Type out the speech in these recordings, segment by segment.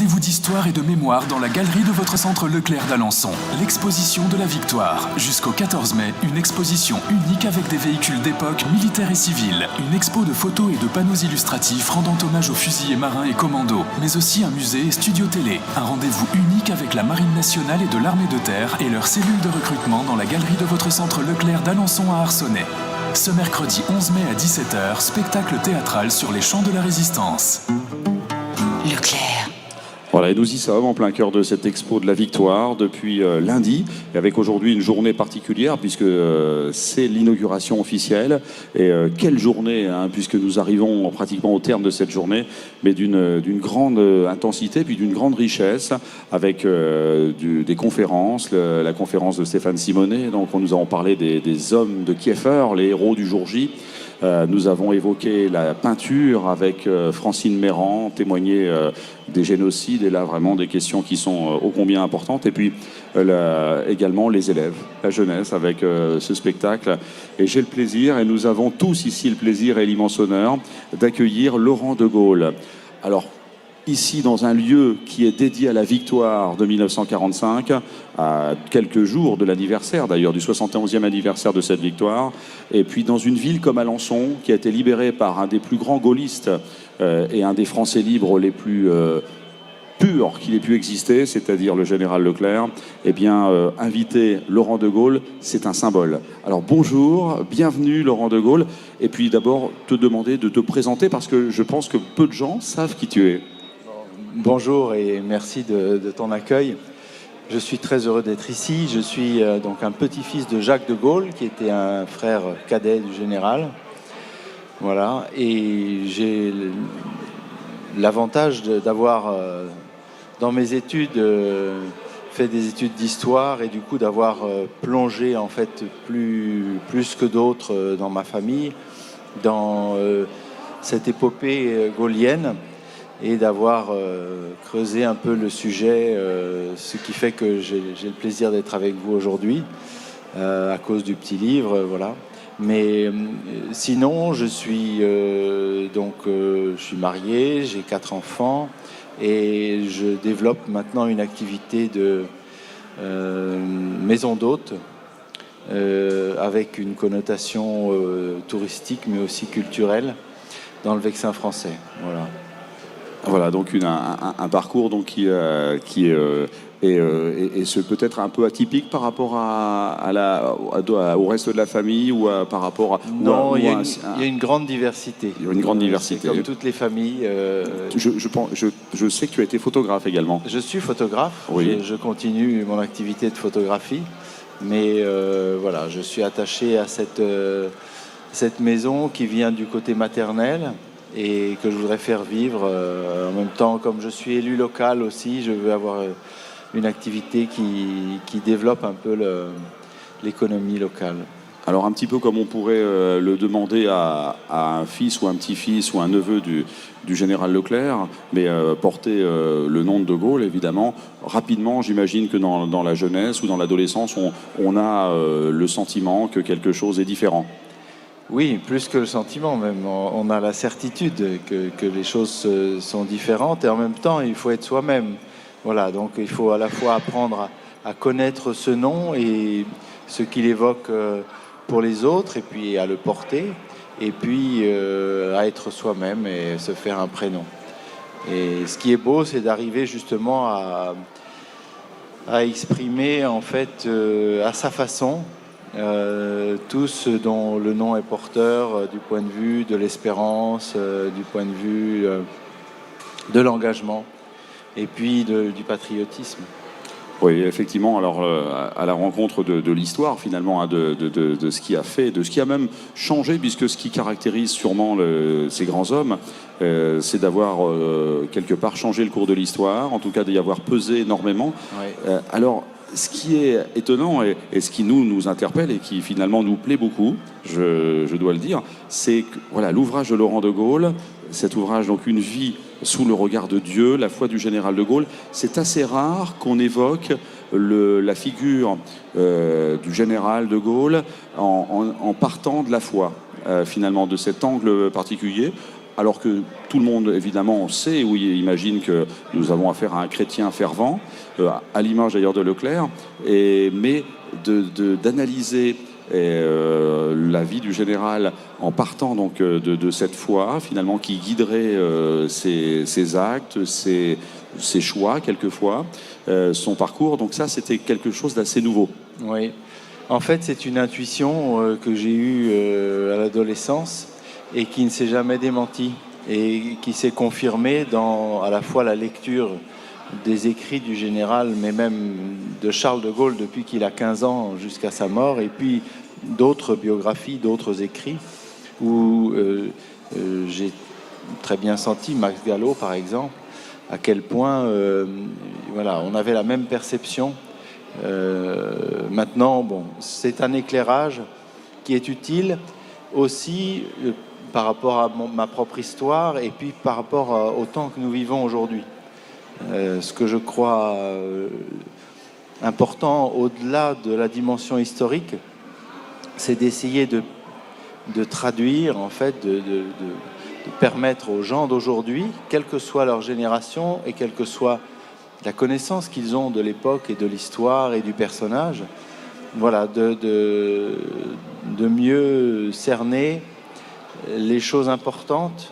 Encombrez-vous d'histoire et de mémoire dans la galerie de votre centre Leclerc d'Alençon. L'exposition de la Victoire. Jusqu'au 14 mai, une exposition unique avec des véhicules d'époque militaires et civils. Une expo de photos et de panneaux illustratifs rendant hommage aux fusiliers marins et commandos. Mais aussi un musée et studio télé. Un rendez-vous unique avec la Marine nationale et de l'armée de terre et leurs cellules de recrutement dans la galerie de votre centre Leclerc d'Alençon à Arcenay. Ce mercredi 11 mai à 17h, spectacle théâtral sur les champs de la Résistance. Leclerc. Voilà, et nous y sommes en plein cœur de cette expo de la Victoire depuis lundi, et avec aujourd'hui une journée particulière puisque c'est l'inauguration officielle. Et quelle journée, hein, puisque nous arrivons pratiquement au terme de cette journée, mais d'une grande intensité, puis d'une grande richesse, avec des conférences, la conférence de Stéphane Simonet, donc nous avons parlé des hommes de Kieffer, les héros du jour J. Nous avons évoqué la peinture avec Francine Mérand, témoigner des génocides, et là vraiment des questions qui sont ô combien importantes. Et puis également les élèves, la jeunesse avec ce spectacle. Et j'ai le plaisir, et nous avons tous ici le plaisir et l'immense honneur d'accueillir Laurent de Gaulle. Alors, ici, dans un lieu qui est dédié à la victoire de 1945, à quelques jours de l'anniversaire, d'ailleurs, du 71e anniversaire de cette victoire, et puis dans une ville comme Alençon, qui a été libérée par un des plus grands gaullistes et un des Français libres les plus purs qu'il ait pu exister, c'est-à-dire le général Leclerc, eh bien, inviter Laurent de Gaulle, c'est un symbole. Alors bonjour, bienvenue Laurent de Gaulle, et puis d'abord te demander de te présenter, parce que je pense que peu de gens savent qui tu es. Bonjour et merci de ton accueil. Je suis très heureux d'être ici. Je suis donc un petit-fils de Jacques de Gaulle, qui était un frère cadet du général. Voilà. Et j'ai l'avantage d'avoir, dans mes études, fait des études d'histoire, et du coup d'avoir plongé en fait plus que d'autres dans ma famille, dans cette épopée gaulienne, et d'avoir creusé un peu le sujet, ce qui fait que j'ai le plaisir d'être avec vous aujourd'hui, à cause du petit livre, voilà. Mais sinon, je suis marié, j'ai 4 enfants, et je développe maintenant une activité de maison d'hôte, avec une connotation touristique, mais aussi culturelle, dans le Vexin français, voilà. Voilà, donc un parcours donc qui est peut-être un peu atypique par rapport au reste de la famille, ou par rapport à... Non, il y a une grande diversité. Il y a une grande diversité. Comme toutes les familles. Je sais que tu as été photographe également. Je suis photographe. Oui. Je continue mon activité de photographie. Mais voilà, je suis attaché à cette maison qui vient du côté maternel, et que je voudrais faire vivre. En même temps, comme je suis élu local aussi, je veux avoir une activité qui développe un peu l'économie locale. Alors un petit peu comme on pourrait le demander à un fils ou un petit-fils ou un neveu du général Leclerc, mais porter le nom de Gaulle, évidemment. Rapidement, j'imagine que dans la jeunesse ou dans l'adolescence, on a le sentiment que quelque chose est différent. Oui, plus que le sentiment même. On a la certitude que les choses sont différentes, et en même temps, il faut être soi-même. Voilà, donc il faut à la fois apprendre à connaître ce nom et ce qu'il évoque pour les autres, et puis à le porter, et puis à être soi-même et se faire un prénom. Et ce qui est beau, c'est d'arriver justement à exprimer en fait à sa façon tout ce dont le nom est porteur, du point de vue de l'espérance, du point de vue de l'engagement, et puis du patriotisme. Oui, effectivement, alors à la rencontre de l'histoire finalement, hein, de ce qui a fait, de ce qui a même changé, puisque ce qui caractérise sûrement ces grands hommes, c'est d'avoir quelque part changé le cours de l'histoire, en tout cas d'y avoir pesé énormément. Oui. Alors, ce qui est étonnant et ce qui nous interpelle et qui finalement nous plaît beaucoup, je dois le dire, c'est que voilà, l'ouvrage de Laurent de Gaulle, cet ouvrage, donc Une vie sous le regard de Dieu, la foi du général de Gaulle, c'est assez rare qu'on évoque la figure du général de Gaulle en partant de la foi, finalement, de cet angle particulier. alors que tout le monde, évidemment, sait ou imagine que nous avons affaire à un chrétien fervent, à l'image d'ailleurs de Leclerc, mais d'analyser la vie du général en partant donc de cette foi, finalement, qui guiderait ses actes, ses choix, quelquefois, son parcours. Donc ça, c'était quelque chose d'assez nouveau. Oui. En fait, c'est une intuition que j'ai eue à l'adolescence et qui ne s'est jamais démentie et qui s'est confirmée dans à la fois la lecture des écrits du général, mais même de Charles de Gaulle depuis qu'il a 15 ans jusqu'à sa mort, et puis d'autres biographies, d'autres écrits, où j'ai très bien senti, Max Gallo par exemple, à quel point voilà, on avait la même perception. Maintenant, bon, c'est un éclairage qui est utile aussi par rapport à ma propre histoire et puis par rapport au temps que nous vivons aujourd'hui. Ce que je crois important au-delà de la dimension historique, c'est d'essayer de traduire, en fait, de permettre aux gens d'aujourd'hui, quelle que soit leur génération et quelle que soit la connaissance qu'ils ont de l'époque et de l'histoire et du personnage, voilà, de mieux cerner les choses importantes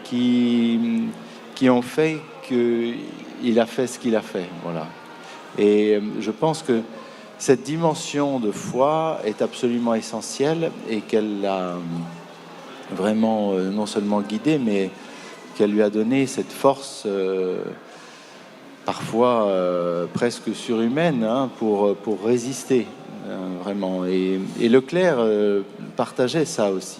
qui ont fait qu'il a fait ce qu'il a fait. Voilà. Et je pense que cette dimension de foi est absolument essentielle et qu'elle l'a vraiment non seulement guidé, mais qu'elle lui a donné cette force parfois presque surhumaine pour résister, vraiment. Et Leclerc partageait ça aussi.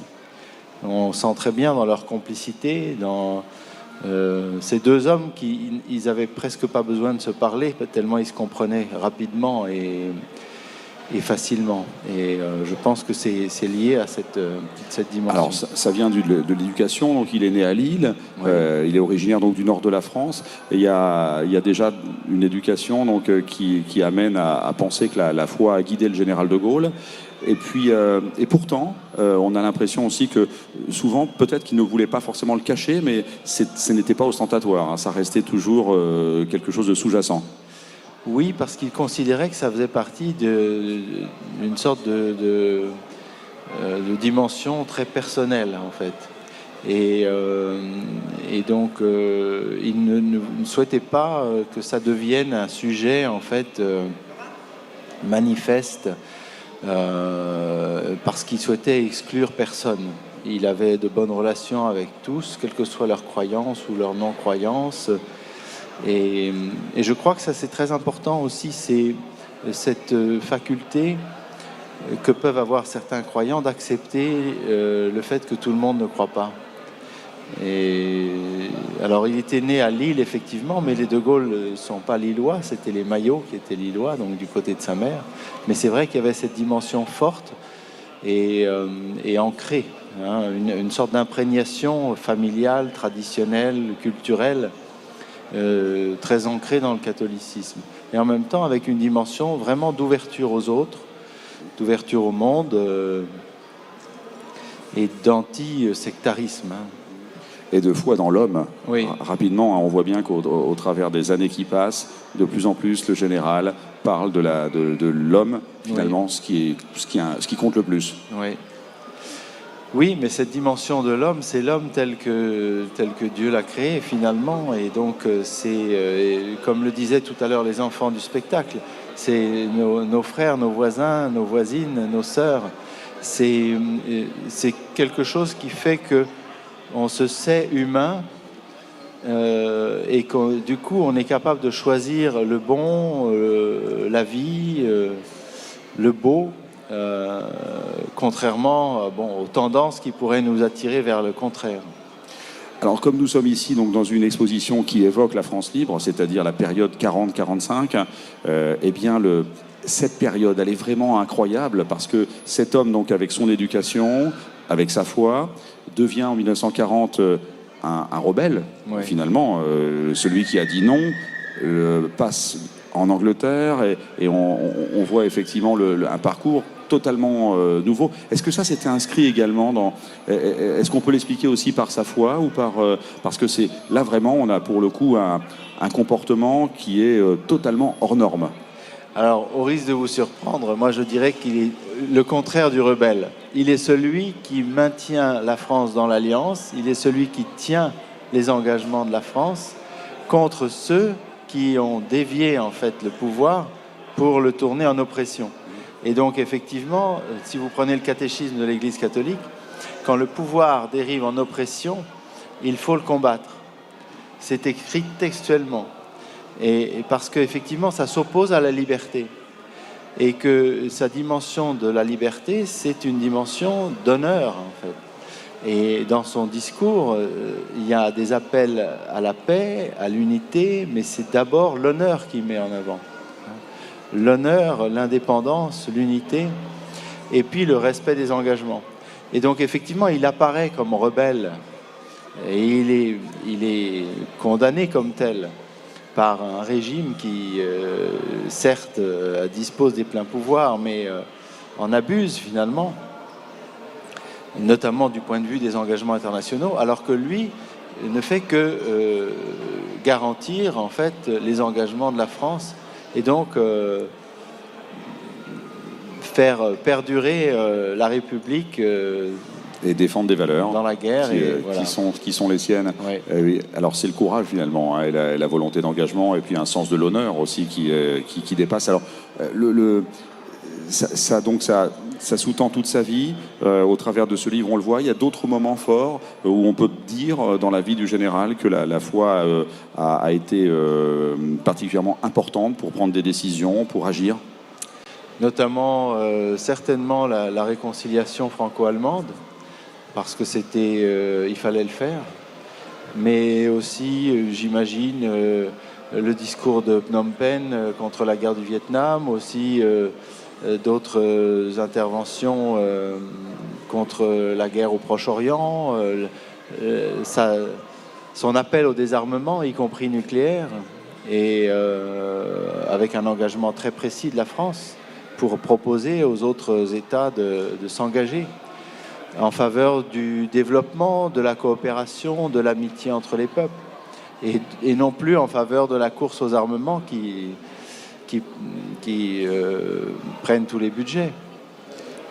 On sent très bien dans leur complicité, dans ces deux hommes ils avaient presque pas besoin de se parler, tellement ils se comprenaient rapidement et facilement. Et je pense que c'est lié à cette dimension. Alors, ça vient de l'éducation. Donc, il est né à Lille. Oui. Il est originaire donc, du nord de la France. Et il y a déjà une éducation donc, qui amène à penser que la foi a guidé le général de Gaulle. Et puis, et pourtant, on a l'impression aussi que souvent, peut-être qu'il ne voulait pas forcément le cacher, mais ce n'était pas ostentatoire. Hein. Ça restait toujours quelque chose de sous-jacent. Oui, parce qu'il considérait que ça faisait partie d'une sorte de dimension très personnelle, en fait. Et donc, il ne souhaitait pas que ça devienne un sujet, en fait, manifeste, parce qu'il souhaitait exclure personne. Il avait de bonnes relations avec tous, quelle que soit leur croyance ou leur non-croyance. Et je crois que ça, c'est très important aussi, c'est cette faculté que peuvent avoir certains croyants d'accepter le fait que tout le monde ne croit pas. Et alors, il était né à Lille, effectivement, mais les de Gaulle ne sont pas lillois, c'était les Maillot qui étaient lillois, donc du côté de sa mère. Mais c'est vrai qu'il y avait cette dimension forte et ancrée, hein, une sorte d'imprégnation familiale, traditionnelle, culturelle, très ancrée dans le catholicisme. Et en même temps, avec une dimension vraiment d'ouverture aux autres, d'ouverture au monde et d'anti-sectarisme. Hein. Et de foi dans l'homme. Oui. Rapidement, on voit bien qu'au travers des années qui passent, de plus en plus, le général parle de l'homme, finalement, oui. ce qui compte le plus. Oui. Oui, mais cette dimension de l'homme, c'est l'homme tel que Dieu l'a créé, finalement. Et donc, c'est, comme le disaient tout à l'heure les enfants du spectacle, c'est nos frères, nos voisins, nos voisines, nos sœurs. C'est quelque chose qui fait que on se sait humain et que du coup on est capable de choisir le bon, la vie, le beau, contrairement aux tendances qui pourraient nous attirer vers le contraire. Alors comme nous sommes ici donc, dans une exposition qui évoque la France libre, c'est-à-dire la période 40-45, eh bien cette période elle est vraiment incroyable parce que cet homme donc avec son éducation, avec sa foi, devient en 1940 un rebelle, ouais. Finalement. Celui qui a dit non passe en Angleterre et on voit effectivement un parcours totalement nouveau. Est-ce que ça c'était inscrit également dans... Est-ce qu'on peut l'expliquer aussi par sa foi ou parce que c'est là vraiment on a pour le coup un comportement qui est totalement hors norme. Alors, au risque de vous surprendre, moi je dirais qu'il est le contraire du rebelle. Il est celui qui maintient la France dans l'Alliance, il est celui qui tient les engagements de la France contre ceux qui ont dévié en fait le pouvoir pour le tourner en oppression. Et donc effectivement, si vous prenez le catéchisme de l'Église catholique, quand le pouvoir dérive en oppression, il faut le combattre. C'est écrit textuellement. Et parce qu'effectivement, ça s'oppose à la liberté. Et que sa dimension de la liberté, c'est une dimension d'honneur, en fait. Et dans son discours, il y a des appels à la paix, à l'unité, mais c'est d'abord l'honneur qu'il met en avant. L'honneur, l'indépendance, l'unité, et puis le respect des engagements. Et donc, effectivement, il apparaît comme rebelle, et il est condamné comme tel par un régime qui, certes, dispose des pleins pouvoirs, mais en abuse finalement, notamment du point de vue des engagements internationaux, alors que lui ne fait que garantir en fait les engagements de la France et donc faire perdurer la République et défendre des valeurs dans la guerre voilà. qui sont les siennes. Oui. Alors c'est le courage finalement, hein, et la volonté d'engagement et puis un sens de l'honneur aussi qui dépasse. Alors ça sous-tend toute sa vie. Au travers de ce livre, on le voit. Il y a d'autres moments forts où on peut dire dans la vie du général que la foi a été particulièrement importante pour prendre des décisions, pour agir. Notamment, certainement, la réconciliation franco-allemande, parce que il fallait le faire. Mais aussi, j'imagine, le discours de Phnom Penh contre la guerre du Vietnam, aussi d'autres interventions contre la guerre au Proche-Orient, son appel au désarmement, y compris nucléaire, et avec un engagement très précis de la France pour proposer aux autres États de s'engager en faveur du développement, de la coopération, de l'amitié entre les peuples, et non plus en faveur de la course aux armements qui prennent tous les budgets.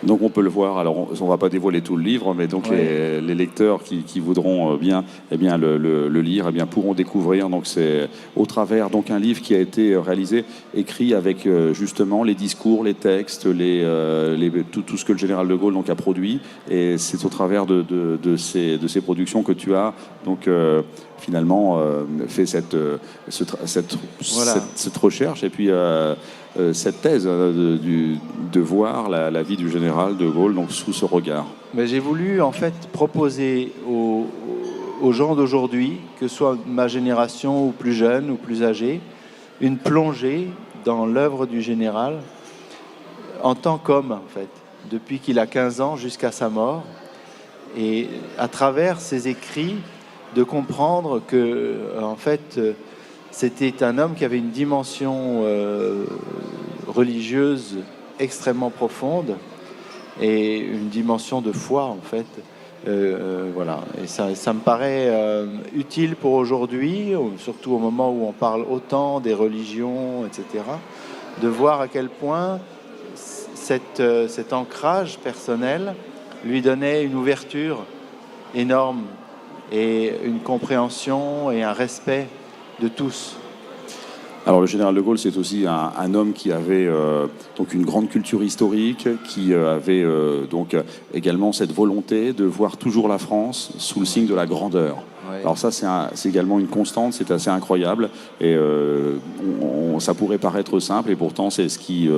Donc on peut le voir, alors on ne va pas dévoiler tout le livre, mais donc les lecteurs qui voudront bien le lire pourront découvrir. Donc c'est au travers donc un livre qui a été réalisé, écrit avec justement les discours, les textes, tout ce que le général de Gaulle donc a produit, et c'est au travers de ces productions que tu as donc finalement fait cette recherche et puis cette thèse de voir la vie du général de Gaulle donc sous ce regard. Mais j'ai voulu en fait proposer aux gens d'aujourd'hui, que ce soit ma génération ou plus jeune ou plus âgée, une plongée dans l'œuvre du général en tant qu'homme en fait, depuis qu'il a 15 ans jusqu'à sa mort, et à travers ses écrits de comprendre que en fait c'était un homme qui avait une dimension religieuse extrêmement profonde et une dimension de foi en fait. Voilà. Et ça me paraît utile pour aujourd'hui, surtout au moment où on parle autant des religions, etc., de voir à quel point cet ancrage personnel lui donnait une ouverture énorme et une compréhension et un respect de tous. Alors le général de Gaulle, c'est aussi un homme qui avait donc une grande culture historique, qui avait donc également cette volonté de voir toujours la France sous le signe de la grandeur. Ouais. Alors ça, c'est également une constante, c'est assez incroyable, et ça pourrait paraître simple, et pourtant c'est ce qui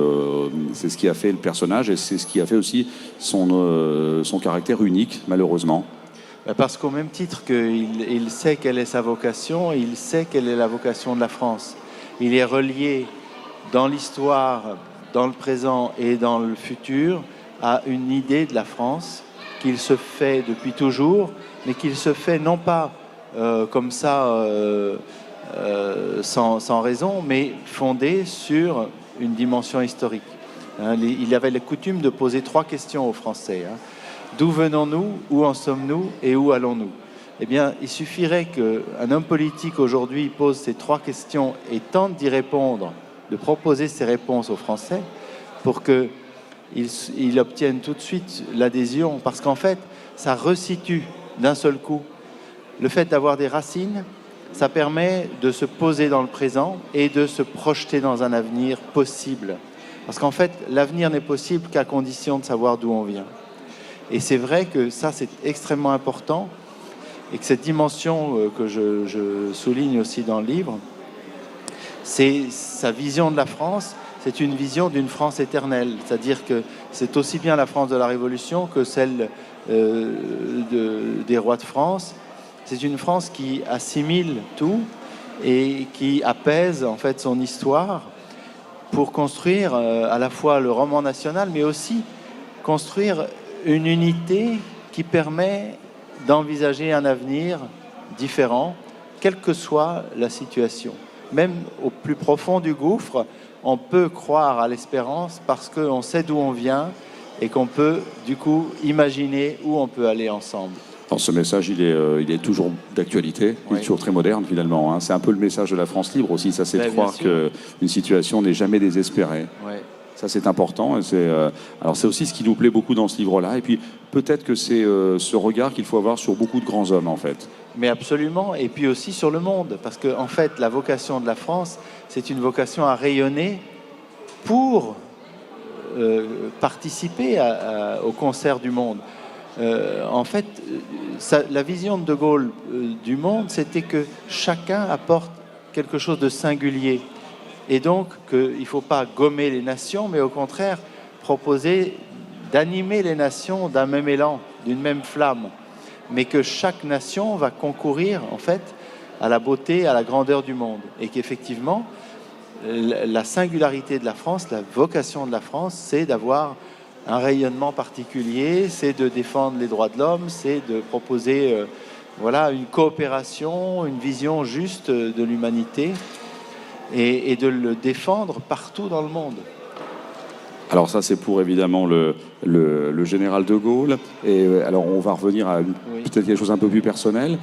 a fait le personnage, et c'est ce qui a fait aussi son caractère unique, malheureusement. Parce qu'au même titre qu'il sait quelle est sa vocation, il sait quelle est la vocation de la France. Il est relié dans l'histoire, dans le présent et dans le futur à une idée de la France qu'il se fait depuis toujours, mais qu'il se fait non pas comme ça sans raison, mais fondée sur une dimension historique. Il avait la coutume de poser 3 questions aux Français. D'où venons-nous, où en sommes-nous et où allons-nous? Eh bien, il suffirait qu'un homme politique aujourd'hui pose ces 3 questions et tente d'y répondre, de proposer ces réponses aux Français pour qu'ils obtiennent tout de suite l'adhésion. Parce qu'en fait, ça resitue d'un seul coup. Le fait d'avoir des racines, ça permet de se poser dans le présent et de se projeter dans un avenir possible. Parce qu'en fait, l'avenir n'est possible qu'à condition de savoir d'où on vient. Et c'est vrai que ça, c'est extrêmement important et que cette dimension que je souligne aussi dans le livre, c'est sa vision de la France, c'est une vision d'une France éternelle. C'est-à-dire que c'est aussi bien la France de la Révolution que celle des rois de France. C'est une France qui assimile tout et qui apaise en fait son histoire pour construire à la fois le roman national, mais aussi construire une unité qui permet d'envisager un avenir différent, quelle que soit la situation. Même au plus profond du gouffre, on peut croire à l'espérance parce qu'on sait d'où on vient et qu'on peut du coup imaginer où on peut aller ensemble. Alors ce message, il est toujours d'actualité, il est toujours très moderne finalement. Hein. C'est un peu le message de la France libre aussi, ça c'est de croire qu'une situation n'est jamais désespérée. Ouais. Ça c'est important. Alors c'est aussi ce qui nous plaît beaucoup dans ce livre-là. Et puis peut-être que c'est ce regard qu'il faut avoir sur beaucoup de grands hommes en fait. Mais absolument, et puis aussi sur le monde. Parce que en fait, la vocation de la France, c'est une vocation à rayonner pour participer au concert du monde. En fait, la vision de Gaulle du monde, c'était que chacun apporte quelque chose de singulier. Et donc, qu'il ne faut pas gommer les nations, mais au contraire, proposer d'animer les nations d'un même élan, d'une même flamme. Mais que chaque nation va concourir, en fait, à la beauté, à la grandeur du monde. Et qu'effectivement, la singularité de la France, la vocation de la France, c'est d'avoir un rayonnement particulier, c'est de défendre les droits de l'homme, c'est de proposer une coopération, une vision juste de l'humanité et de le défendre partout dans le monde. Alors ça, c'est pour évidemment le général de Gaulle. Et alors, on va revenir à peut-être quelque chose un peu plus personnel.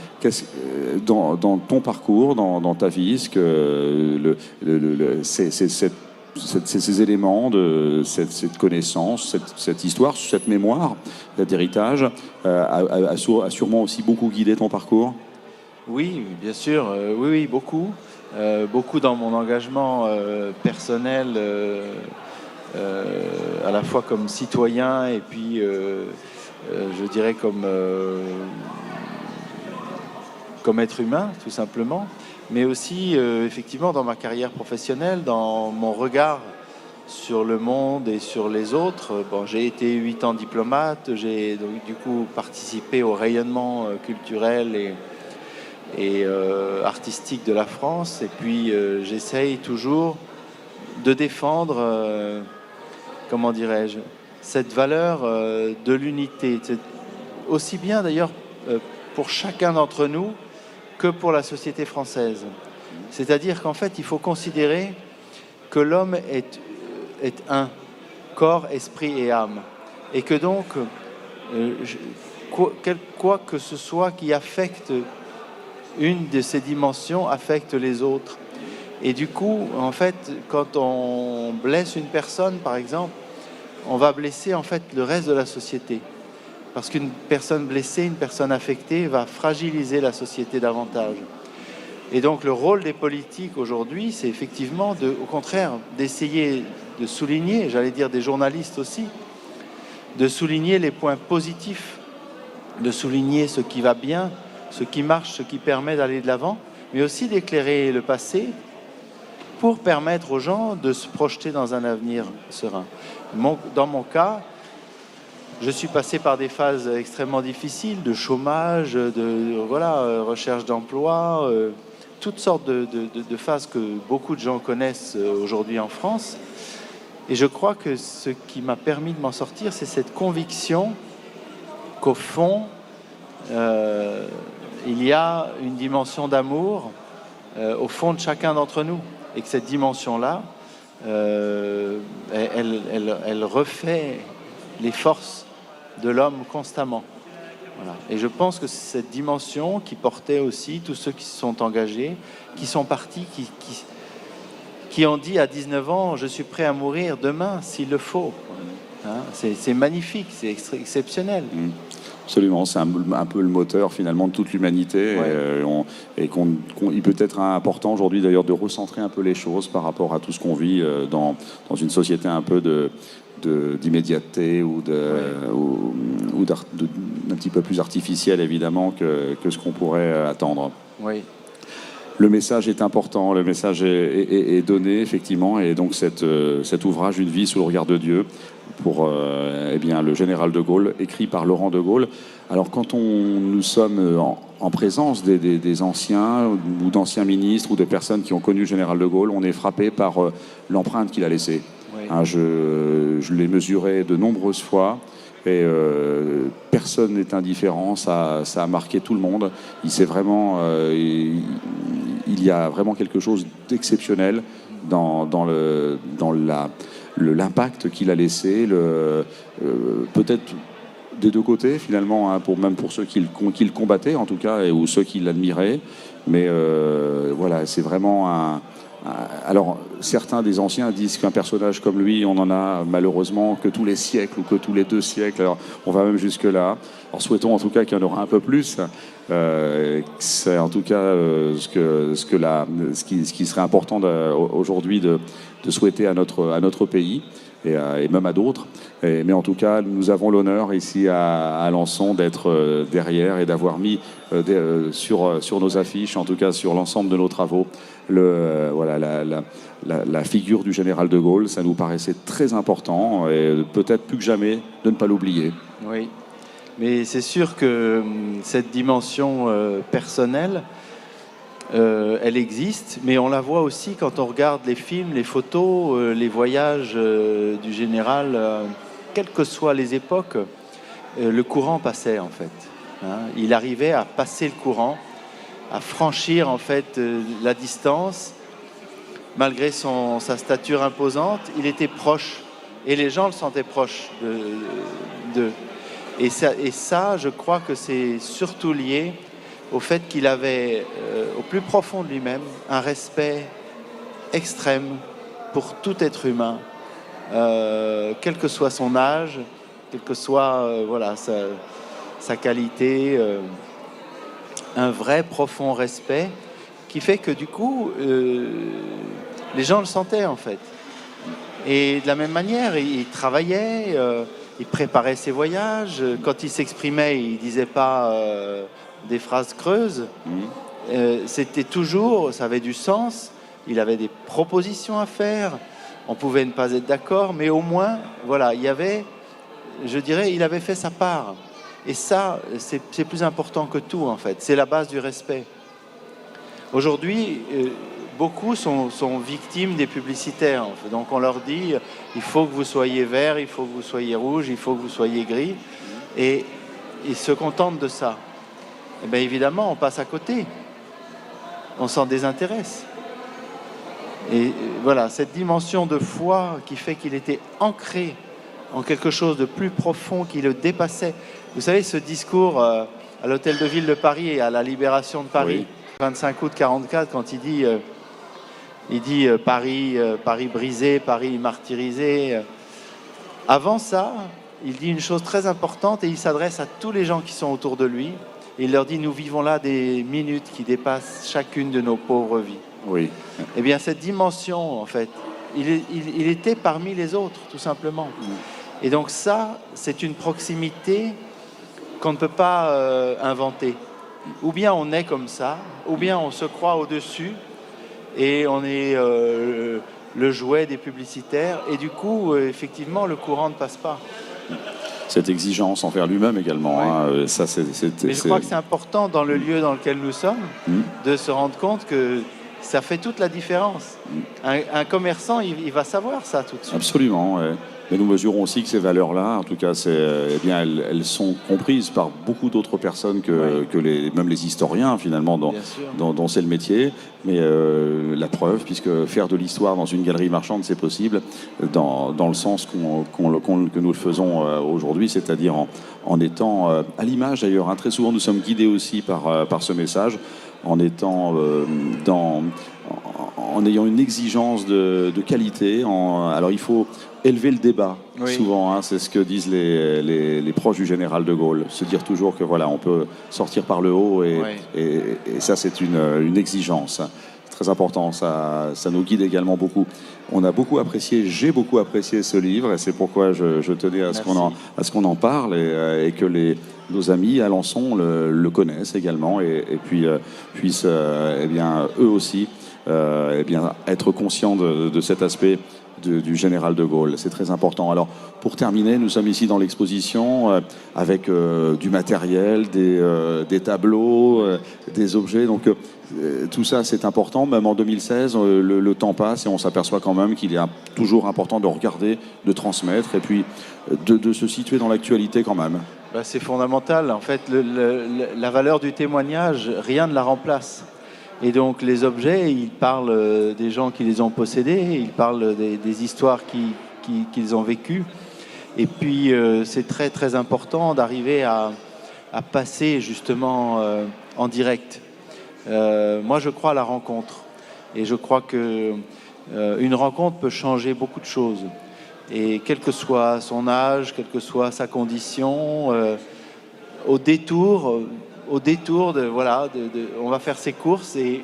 Dans ton parcours, dans ta vie, est-ce que ces éléments, cette connaissance, cette histoire, cette mémoire, cet héritage, a sûrement aussi beaucoup guidé ton parcours? Oui, bien sûr, oui, beaucoup. Beaucoup dans mon engagement personnel, à la fois comme citoyen et puis, je dirais, comme être humain, tout simplement. Mais aussi, effectivement, dans ma carrière professionnelle, dans mon regard sur le monde et sur les autres. Bon, j'ai été 8 ans diplomate, j'ai donc du coup participé au rayonnement culturel et artistique de la France. Et puis, j'essaye toujours de défendre, comment dirais-je, cette valeur de l'unité. Aussi bien d'ailleurs pour chacun d'entre nous que pour la société française. C'est-à-dire qu'en fait, il faut considérer que l'homme est un, corps, esprit et âme. Et que donc, quoi que ce soit qui affecte une de ces dimensions affecte les autres. Et du coup, en fait, quand on blesse une personne, par exemple, on va blesser en fait le reste de la société. Parce qu'une personne blessée, une personne affectée va fragiliser la société davantage. Et donc le rôle des politiques aujourd'hui, c'est effectivement, au contraire, d'essayer de souligner, j'allais dire des journalistes aussi, de souligner les points positifs, de souligner ce qui va bien, ce qui marche, ce qui permet d'aller de l'avant, mais aussi d'éclairer le passé pour permettre aux gens de se projeter dans un avenir serein. Dans mon cas, je suis passé par des phases extrêmement difficiles, de chômage, recherche d'emploi, toutes sortes de phases que beaucoup de gens connaissent aujourd'hui en France. Et je crois que ce qui m'a permis de m'en sortir, c'est cette conviction qu'au fond, il y a une dimension d'amour au fond de chacun d'entre nous. Et que cette dimension-là, elle refait les forces de l'homme constamment. Voilà. Et je pense que c'est cette dimension qui portait aussi tous ceux qui se sont engagés, qui sont partis, qui ont dit à 19 ans, je suis prêt à mourir demain s'il le faut. Hein, c'est magnifique, c'est exceptionnel. Absolument, c'est un peu le moteur finalement de toute l'humanité. Ouais. Il peut être important aujourd'hui d'ailleurs de recentrer un peu les choses par rapport à tout ce qu'on vit dans une société un peu d'immédiateté ou d'un petit peu plus artificielle évidemment que ce qu'on pourrait attendre. Oui. Le message est important, le message est donné effectivement, et donc cet ouvrage, Une vie sous le regard de Dieu, pour le général de Gaulle, écrit par Laurent de Gaulle. Alors quand nous sommes en présence des anciens ou d'anciens ministres ou de personnes qui ont connu le général de Gaulle, on est frappé par l'empreinte qu'il a laissée. Oui. Hein, je l'ai mesuré de nombreuses fois. Et personne n'est indifférent, ça a marqué tout le monde. Il y a vraiment quelque chose d'exceptionnel dans l'impact qu'il a laissé, peut-être des deux côtés finalement, hein, même pour ceux qui le combattaient en tout cas, ou ceux qui l'admiraient. Mais voilà, c'est vraiment alors, certains des anciens disent qu'un personnage comme lui, on en a malheureusement que tous les siècles ou que tous les 2 siècles. Alors, on va même jusque-là. Alors, souhaitons en tout cas qu'il y en aura un peu plus. C'est en tout cas ce qui serait important aujourd'hui de souhaiter à notre pays et même à d'autres. Mais en tout cas, nous avons l'honneur ici à Alençon d'être derrière et d'avoir mis sur nos affiches, en tout cas sur l'ensemble de nos travaux, la figure du général de Gaulle. Ça nous paraissait très important et peut-être plus que jamais de ne pas l'oublier. Oui, mais c'est sûr que cette dimension personnelle, elle existe, mais on la voit aussi quand on regarde les films, les photos, les voyages du général, quelles que soient les époques, le courant passait en fait. Hein. Il arrivait à passer le courant, à franchir en fait la distance. Malgré sa stature imposante, il était proche et les gens le sentaient proche d'eux. Et ça, je crois que c'est surtout lié au fait qu'il avait, au plus profond de lui-même, un respect extrême pour tout être humain, quel que soit son âge, quelle que soit sa qualité, un vrai profond respect qui fait que du coup, les gens le sentaient en fait. Et de la même manière, il travaillait, il préparait ses voyages. Quand il s'exprimait, il ne disait pas des phrases creuses. C'était toujours, ça avait du sens. Il avait des propositions à faire. On pouvait ne pas être d'accord, mais au moins, voilà, il avait fait sa part. Et ça, c'est plus important que tout, en fait. C'est la base du respect. Aujourd'hui, beaucoup sont victimes des publicitaires. En fait. Donc on leur dit, il faut que vous soyez vert, il faut que vous soyez rouge, il faut que vous soyez gris. Et ils se contentent de ça. Et bien évidemment, on passe à côté. On s'en désintéresse. Et voilà, cette dimension de foi qui fait qu'il était ancré en quelque chose de plus profond qui le dépassait. Vous savez, ce discours à l'Hôtel de Ville de Paris et à la Libération de Paris, 25 août 1944, quand il dit Paris brisé, Paris martyrisé. Avant ça, il dit une chose très importante et il s'adresse à tous les gens qui sont autour de lui. Et il leur dit, nous vivons là des minutes qui dépassent chacune de nos pauvres vies. Oui. Eh bien, cette dimension, en fait, il était parmi les autres, tout simplement. Et donc ça, c'est une proximité qu'on ne peut pas inventer. Ou bien on est comme ça, ou bien on se croit au-dessus et on est le jouet des publicitaires. Et du coup, effectivement, le courant ne passe pas. Cette exigence envers lui-même également. Oui. Hein, Mais je crois que c'est important dans le lieu dans lequel nous sommes de se rendre compte que ça fait toute la différence. Un commerçant, il va savoir ça tout de suite. Absolument, ouais. Mais nous mesurons aussi que ces valeurs-là, en tout cas, elles sont comprises par beaucoup d'autres personnes que même les historiens, finalement, dont c'est le métier. Mais la preuve, puisque faire de l'histoire dans une galerie marchande, c'est possible, dans le sens que nous le faisons aujourd'hui, c'est-à-dire en étant, à l'image d'ailleurs, hein, très souvent nous sommes guidés aussi par ce message, en étant en ayant une exigence de qualité. Alors il faut élever le débat, souvent, hein, c'est ce que disent les proches du général de Gaulle, se dire toujours que voilà, on peut sortir par le haut et ça c'est une exigence très important, ça nous guide également beaucoup. On a beaucoup apprécié, j'ai beaucoup apprécié ce livre et c'est pourquoi je tenais à ce qu'on en parle et que nos amis à Alençon le connaissent également et puis puissent eh bien, eux aussi eh bien, être conscients de cet aspect du général de Gaulle. C'est très important. Alors, pour terminer, nous sommes ici dans l'exposition avec du matériel, des tableaux, des objets. Donc, tout ça, c'est important. Même en 2016, le temps passe et on s'aperçoit quand même qu'il est toujours important de regarder, de transmettre et puis de se situer dans l'actualité quand même. C'est fondamental. En fait, la valeur du témoignage, rien ne la remplace. Et donc les objets, ils parlent des gens qui les ont possédés, ils parlent des histoires qu'ils ont vécues. Et puis c'est très très important d'arriver à passer justement en direct. Moi je crois à la rencontre. Et je crois qu'une rencontre peut changer beaucoup de choses. Et quel que soit son âge, quelle que soit sa condition, au détour on va faire ses courses et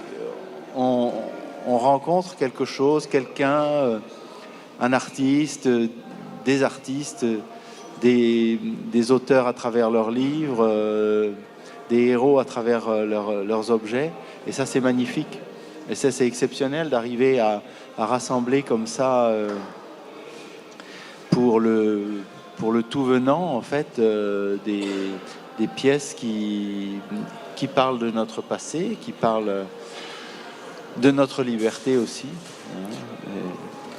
on rencontre quelque chose, quelqu'un, un artiste, des artistes, des auteurs à travers leurs livres, des héros à travers leurs objets. Et ça, c'est magnifique. Et ça, c'est exceptionnel d'arriver à rassembler comme ça pour le tout venant, en fait, des pièces qui parlent de notre passé, qui parlent de notre liberté aussi.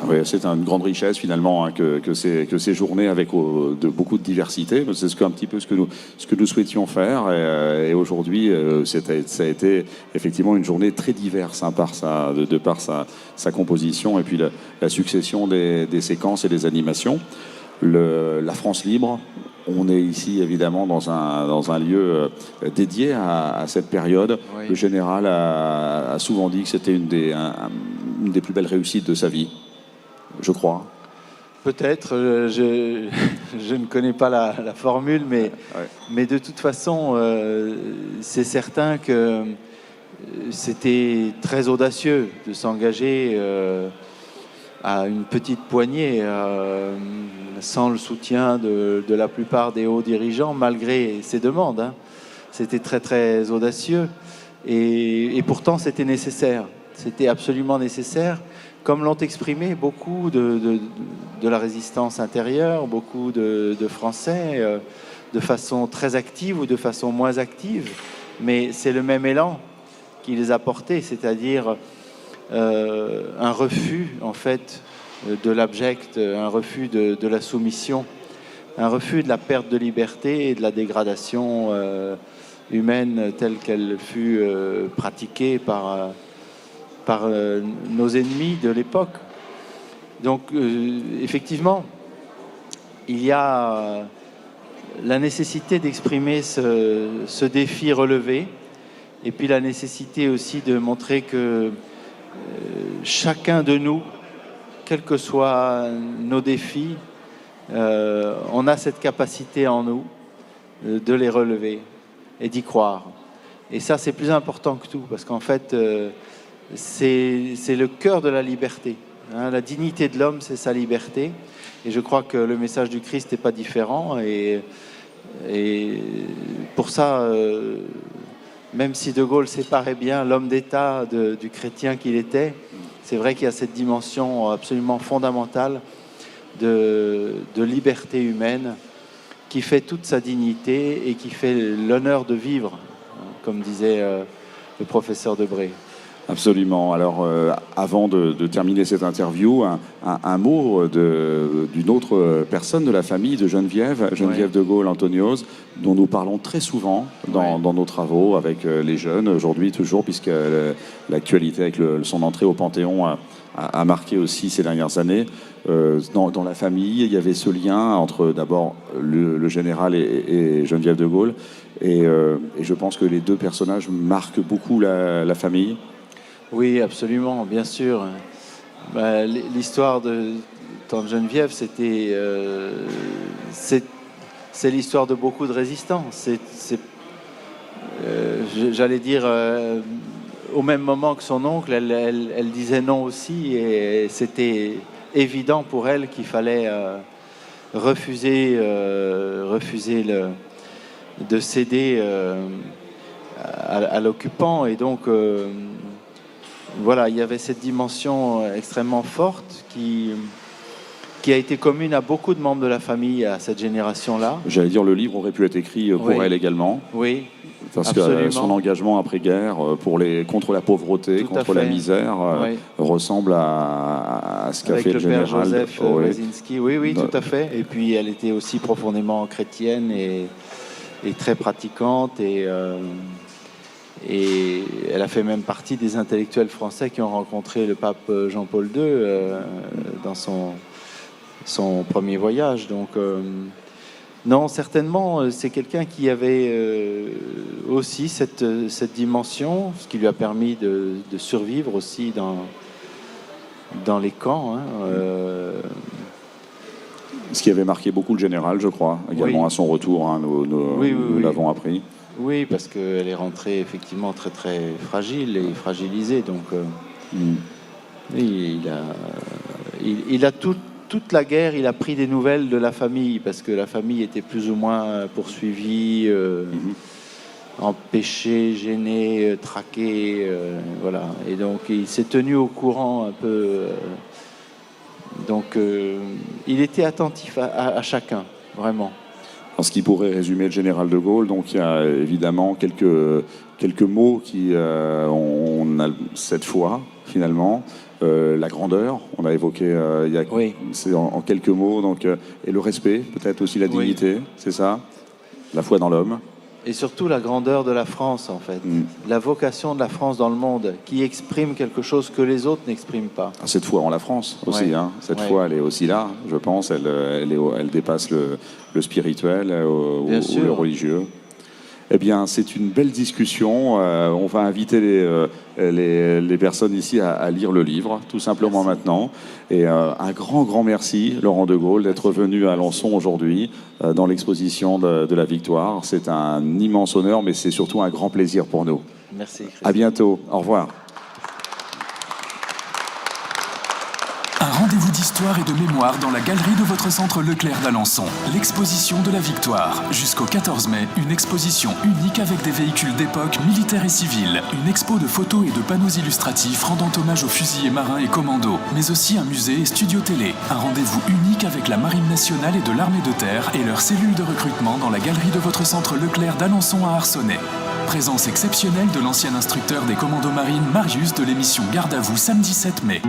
Oui, c'est une grande richesse finalement hein, que ces journées avec beaucoup de diversité. C'est un petit peu ce que nous souhaitions faire. Et aujourd'hui, ça a été effectivement une journée très diverse hein, par sa composition et puis la succession des séquences et des animations. La France libre. On est ici évidemment dans un lieu dédié à cette période. Oui. Le général a souvent dit que c'était une des plus belles réussites de sa vie, je crois. Peut-être, je ne connais pas la formule, mais de toute façon, c'est certain que c'était très audacieux de s'engager à une petite poignée, sans le soutien de la plupart des hauts dirigeants, malgré ces demandes. Hein. C'était très très audacieux et pourtant c'était nécessaire. C'était absolument nécessaire, comme l'ont exprimé beaucoup de la résistance intérieure, beaucoup de Français, de façon très active ou de façon moins active. Mais c'est le même élan qui les a portés, c'est-à-dire un refus, en fait, de l'abject, un refus de la soumission, un refus de la perte de liberté et de la dégradation humaine telle qu'elle fut pratiquée par nos ennemis de l'époque. Donc, effectivement, il y a la nécessité d'exprimer ce défi relevé et puis la nécessité aussi de montrer que chacun de nous, quels que soient nos défis, on a cette capacité en nous de les relever et d'y croire. Et ça, c'est plus important que tout, parce qu'en fait, c'est le cœur de la liberté. Hein. La dignité de l'homme, c'est sa liberté. Et je crois que le message du Christ n'est pas différent. Et pour ça, même si De Gaulle séparait bien l'homme d'État du chrétien qu'il était, c'est vrai qu'il y a cette dimension absolument fondamentale de liberté humaine qui fait toute sa dignité et qui fait l'honneur de vivre, comme disait le professeur Debré. Absolument. Alors, avant de terminer cette interview, un mot d'une autre personne de la famille de Geneviève de Gaulle Antonios, dont nous parlons très souvent dans nos travaux avec les jeunes, aujourd'hui toujours, puisque l'actualité avec son entrée au Panthéon a marqué aussi ces dernières années. Dans la famille, il y avait ce lien entre d'abord le général et Geneviève de Gaulle, et je pense que les deux personnages marquent beaucoup la famille. Oui, absolument, bien sûr. L'histoire de Tante Geneviève, c'est l'histoire de beaucoup de résistants. J'allais dire, au même moment que son oncle, elle disait non aussi, et c'était évident pour elle qu'il fallait refuser de céder à l'occupant, et donc voilà, il y avait cette dimension extrêmement forte qui a été commune à beaucoup de membres de la famille, à cette génération-là. J'allais dire, le livre aurait pu être écrit pour elle également. Oui, parce absolument. Que son engagement après-guerre contre la pauvreté, contre la misère, ressemble à ce qu'a fait le général. Avec le père Joseph Wazinski, oui, tout à fait. Et puis elle était aussi profondément chrétienne et très pratiquante, et elle a fait même partie des intellectuels français qui ont rencontré le pape Jean-Paul II dans son premier voyage. Donc, non, certainement, c'est quelqu'un qui avait aussi cette dimension, ce qui lui a permis de survivre aussi dans les camps. Ce qui avait marqué beaucoup le général, je crois, également à son retour, nous l'avons appris. Oui, parce qu'elle est rentrée effectivement très très fragile et fragilisée. Donc, il a toute la guerre, il a pris des nouvelles de la famille, parce que la famille était plus ou moins poursuivie, empêchée, gênée, traquée, voilà. Et donc, il s'est tenu au courant un peu. Donc, il était attentif à chacun, vraiment. Ce qui pourrait résumer le général de Gaulle, donc il y a évidemment quelques mots qui on a cette fois finalement la grandeur, on a évoqué c'est en quelques mots, donc et le respect, peut-être aussi la dignité, c'est ça, la foi dans l'homme. Et surtout la grandeur de la France, en fait. La vocation de la France dans le monde, qui exprime quelque chose que les autres n'expriment pas. Cette foi en la France aussi. Cette foi, elle est aussi là, je pense. Elle dépasse le spirituel ou le religieux. Eh bien, c'est une belle discussion. On va inviter les personnes ici à lire le livre, tout simplement maintenant. Et un grand merci, Laurent de Gaulle, d'être venu à Alençon aujourd'hui dans l'exposition de la Victoire. C'est un immense honneur, mais c'est surtout un grand plaisir pour nous. Merci, Christophe. À bientôt. Au revoir. Un rendez-vous d'histoire et de mémoire dans la galerie de votre centre Leclerc d'Alençon. L'exposition de la Victoire. Jusqu'au 14 mai, une exposition unique avec des véhicules d'époque militaires et civils. Une expo de photos et de panneaux illustratifs rendant hommage aux fusiliers marins et commandos. Mais aussi un musée et studio télé. Un rendez-vous unique avec la Marine nationale et de l'armée de terre et leurs cellules de recrutement dans la galerie de votre centre Leclerc d'Alençon à Arcenay. Présence exceptionnelle de l'ancien instructeur des commandos marines Marius de l'émission Garde à vous samedi 7 mai.